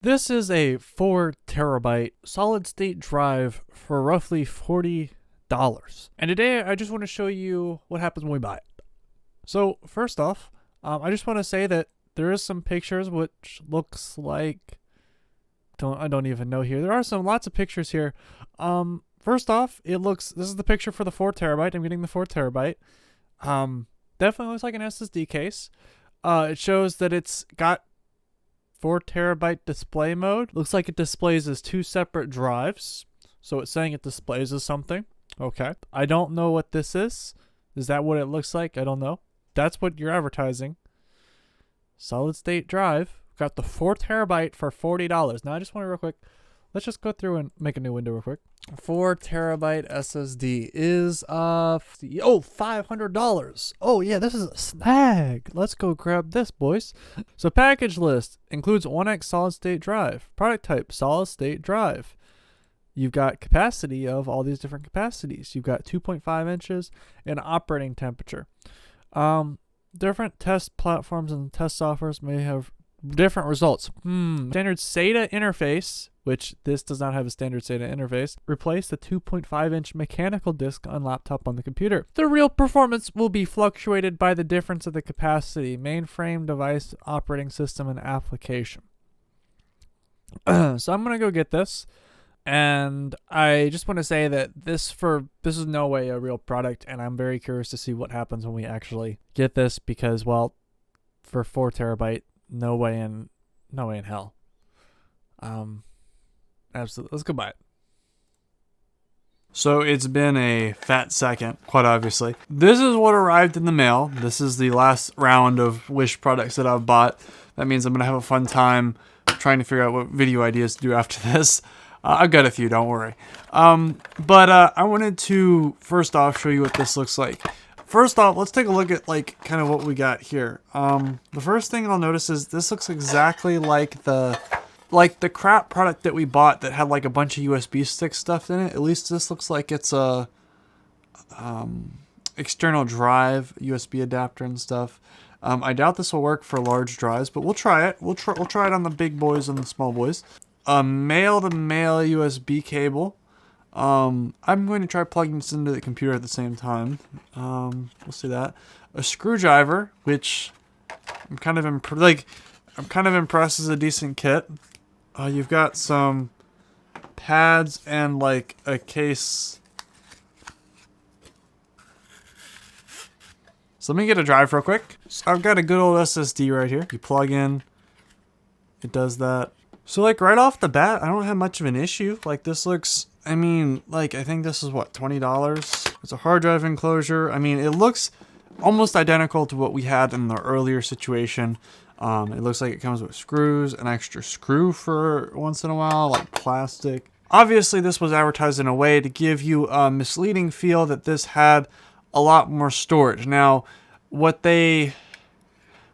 This is a 4 terabyte solid state drive for roughly $40. And today I just want to show you what happens when we buy it. So first off, I just want to say that there is some pictures which looks like, I don't even know here. There are lots of pictures here. First off, this is the picture for the 4 terabyte. I'm getting the 4 terabyte. Definitely looks like an SSD case. It shows that it's got 4 terabyte display mode. Looks like it displays as 2 separate drives. So it's saying it displays as something. Okay. I don't know what this is. Is that what it looks like? I don't know. That's what you're advertising. Solid state drive. Got the 4 terabyte for $40. Now I just want to real quick. Let's just go through and make a new window real quick. 4 terabyte SSD is $500. Oh yeah, this is a snag. Let's go grab this, boys. So package list includes 1x solid state drive. Product type solid state drive. You've got capacity of all these different capacities. You've got 2.5 inches and operating temperature. Different test platforms and test softwares may have different results. Standard SATA interface, which this does not have a standard SATA interface. Replace the 2.5-inch mechanical disk on laptop on the computer. The real performance will be fluctuated by the difference of the capacity, mainframe, device, operating system, and application. So I'm gonna go get this, and I just want to say that this is no way a real product, and I'm very curious to see what happens when we actually get this, because well, for 4 terabyte. No way in hell. Absolutely. Let's go buy it. So it's been a fat second, quite obviously. This is what arrived in the mail. This is the last round of Wish products that I've bought. That means I'm going to have a fun time trying to figure out what video ideas to do after this. I've got a few, don't worry. But I wanted to first off show you what this looks like. First off, let's take a look at kind of what we got here. The first thing I'll notice is this looks exactly like the crap product that we bought that had like a bunch of USB stick stuff in it. At least this looks like it's a external drive, USB adapter and stuff. I doubt this will work for large drives, but we'll try it. We'll try it on the big boys and the small boys. A male-to-male USB cable. I'm going to try plugging this into the computer at the same time. We'll see that. A screwdriver, which I'm kind of impressed as a decent kit. You've got some pads and like a case. So let me get a drive real quick. So I've got a good old SSD right here. You plug in, it does that. So like right off the bat, I don't have much of an issue. Like this looks, I mean, like I think this is what, $20? It's a hard drive enclosure. I mean, it looks almost identical to what we had in the earlier situation. It looks like it comes with screws, an extra screw for once in a while, like plastic. Obviously, this was advertised in a way to give you a misleading feel that this had a lot more storage. Now,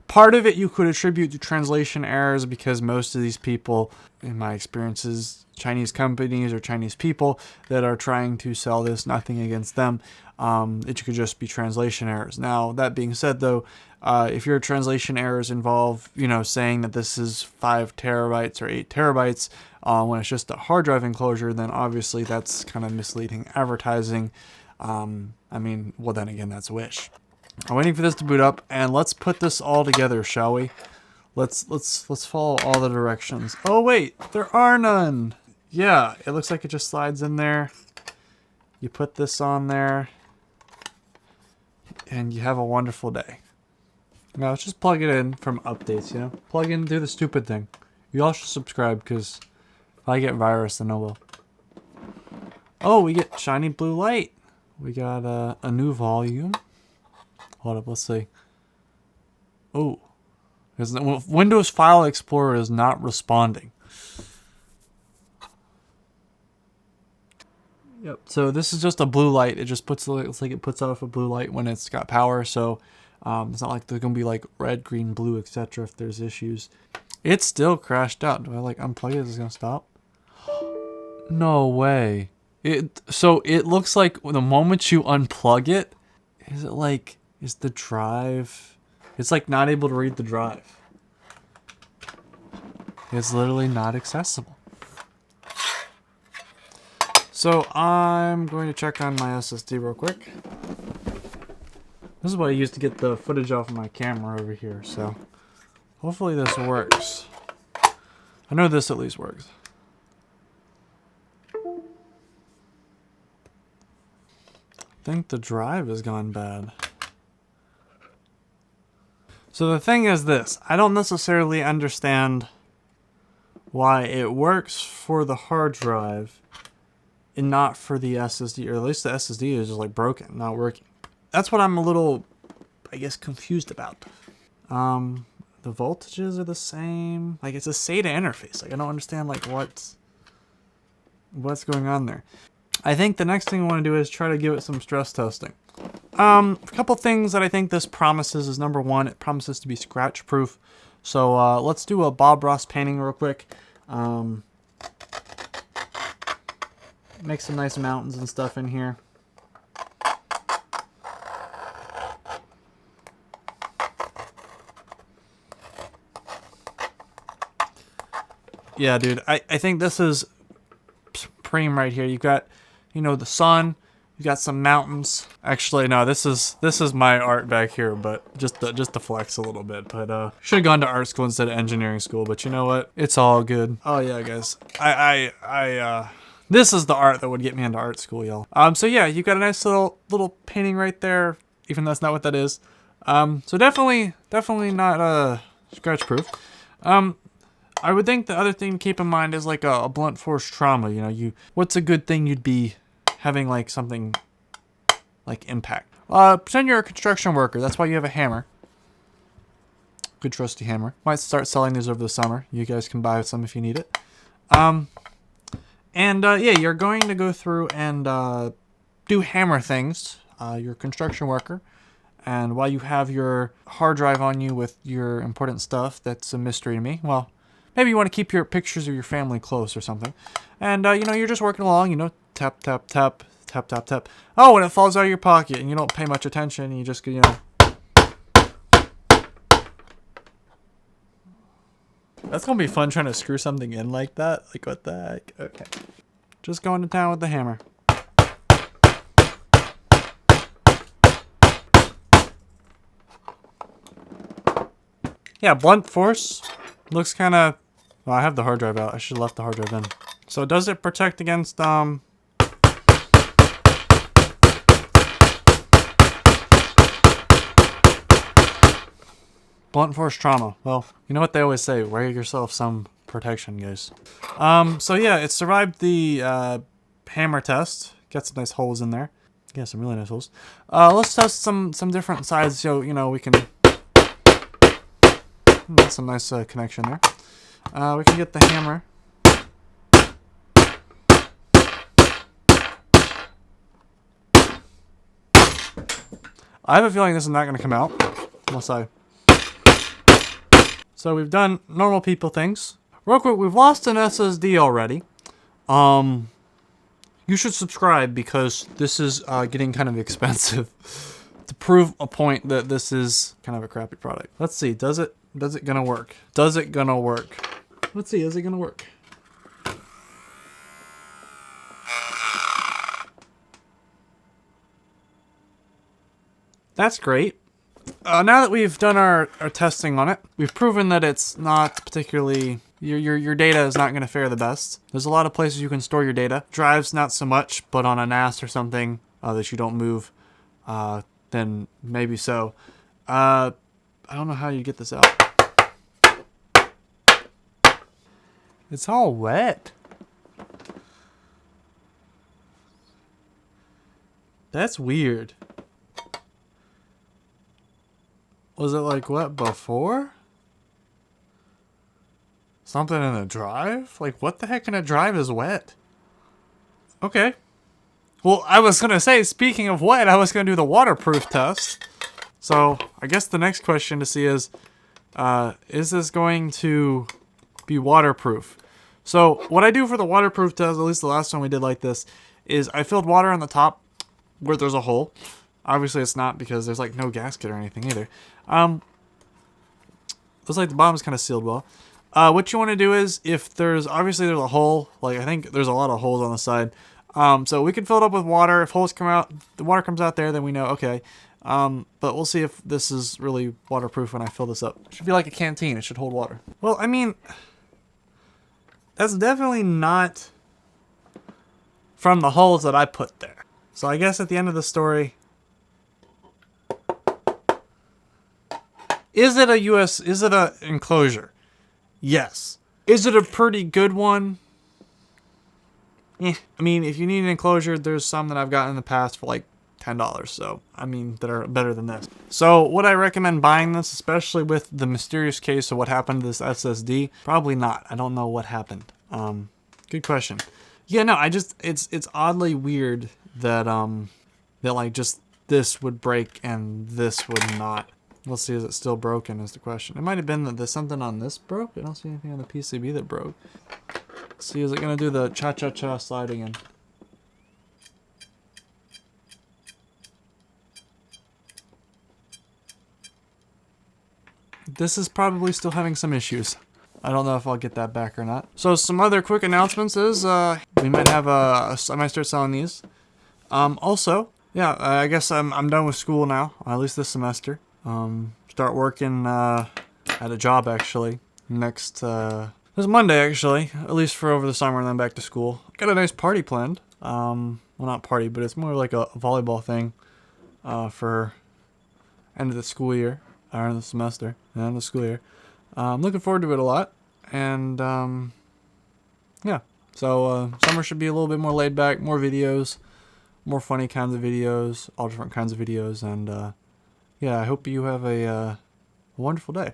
part of it you could attribute to translation errors because most of these people, in my experiences, Chinese companies or Chinese people that are trying to sell this, nothing against them, it could just be translation errors. Now, that being said though, if your translation errors involve, saying that this is 5 terabytes or 8 terabytes, when it's just a hard drive enclosure, then obviously that's kind of misleading advertising. I mean, well then again, that's Wish. I'm waiting for this to boot up, and let's put this all together, shall we? Let's follow all the directions. Oh wait, there are none. Yeah, it looks like it just slides in there. You put this on there, and you have a wonderful day. Now let's just plug it in from updates, Plug in, do the stupid thing. You all should subscribe, because if I get virus, then I will. Oh, we get shiny blue light. We got a new volume. Hold up, let's see. Oh, Windows File Explorer is not responding. Yep. So this is just a blue light. It just looks like it puts off a blue light when it's got power. So it's not like there's gonna be like red, green, blue, etc. if there's issues. It's still crashed out. Do I unplug it? Is it gonna stop? No way. So it looks like the moment you unplug it, is the drive, it's like not able to read the drive. It's literally not accessible. So I'm going to check on my SSD real quick. This is what I used to get the footage off of my camera over here, so hopefully this works. I know this at least works. I think the drive has gone bad. So the thing is this, I don't necessarily understand why it works for the hard drive and not for the SSD, or at least the SSD is just like broken, not working. That's what I'm a little, I guess, confused about. The voltages are the same. Like, it's a SATA interface. Like, I don't understand, like, what's going on there. I think the next thing I want to do is try to give it some stress testing. A couple things that I think this promises is, number one, it promises to be scratch proof. So let's do a Bob Ross painting real quick. Make some nice mountains and stuff in here. Yeah, dude, I think this is supreme right here. You've got, you know, the sun. You got some mountains. Actually, no, this is my art back here, but just to flex a little bit. But should have gone to art school instead of engineering school. But you know what? It's all good. Oh yeah, guys. This is the art that would get me into art school, y'all. So yeah, you got a nice little painting right there, even though that's not what that is. So definitely not scratch proof. I would think the other thing to keep in mind is like a blunt force trauma. You know, what's a good thing you'd be having, like something like impact. Pretend you're a construction worker. That's why you have a hammer. Good trusty hammer. Might start selling these over the summer. You guys can buy some if you need it. Yeah, you're going to go through and do hammer things. You're a construction worker. And while you have your hard drive on you with your important stuff, that's a mystery to me. Well, maybe you want to keep your pictures of your family close or something. And, you know, you're just working along, you know, tap, tap, tap, tap, tap, tap. Oh, and it falls out of your pocket and you don't pay much attention. And you just, you know. That's going to be fun trying to screw something in like that. Like, what the heck? Okay. Just going to town with the hammer. Yeah, blunt force looks kind of... Well, I have the hard drive out. I should have left the hard drive in. So does it protect against blunt force trauma? Well, you know what they always say, wear yourself some protection, guys. So yeah, it survived the hammer test. Got some nice holes in there. Yeah, some really nice holes. Let's test some different sides so, you know, we can... That's some nice connection there. We can get the hammer. I have a feeling this is not going to come out unless I... So we've done normal people things. Real quick, we've lost an SSD already. You should subscribe because this is getting kind of expensive to prove a point that this is kind of a crappy product. Let's see, does it gonna work? Does it gonna work? Let's see, is it gonna work? That's great. Now that we've done our testing on it, we've proven that it's not particularly... Your data is not going to fare the best. There's a lot of places you can store your data. Drives, not so much, but on a NAS or something that you don't move, then maybe so. I don't know how you get this out. It's all wet. That's weird. Was it like wet before? Something in the drive? Like, what the heck in a drive is wet? Okay. Well, I was going to say, speaking of wet, I was going to do the waterproof test. So, I guess the next question to see is this going to be waterproof? So, what I do for the waterproof test, at least the last time we did like this, is I filled water on the top where there's a hole. Obviously, it's not because there's, like, no gasket or anything either. Looks like the bottom's kind of sealed well. what you want to do is, if there's obviously there's a hole, like I think there's a lot of holes on the side. So we can fill it up with water. If holes come out, the water comes out there, then we know, okay. But we'll see if this is really waterproof when I fill this up. It should be like a canteen. It should hold water. Well, I mean, that's definitely not from the holes that I put there. So I guess at the end of the story, is it a enclosure? Yes. Is it a pretty good one? I mean, if you need an enclosure, there's some that I've gotten in the past for like $10. So, I mean, that are better than this. So, would I recommend buying this, especially with the mysterious case of what happened to this SSD? Probably not. I don't know what happened. Good question. Yeah, no, it's oddly weird that, that like just this would break and this would not. Let's see, is it still broken is the question. It might have been that there's something on this broke. I don't see anything on the PCB that broke. Let's see, is it going to do the cha-cha-cha slide again? This is probably still having some issues. I don't know if I'll get that back or not. So some other quick announcements is we might have I might start selling these. Also, yeah, I guess I'm done with school now, at least this semester. Start working at a job actually next this Monday actually, at least for over the summer, and then back to school. Got a nice party planned. Well, not party, but it's more like a volleyball thing for end of the school year, or end of the semester, end of the school year. I'm looking forward to it a lot, and yeah. So summer should be a little bit more laid back, more videos, more funny kinds of videos, all different kinds of videos, and yeah, I hope you have a wonderful day.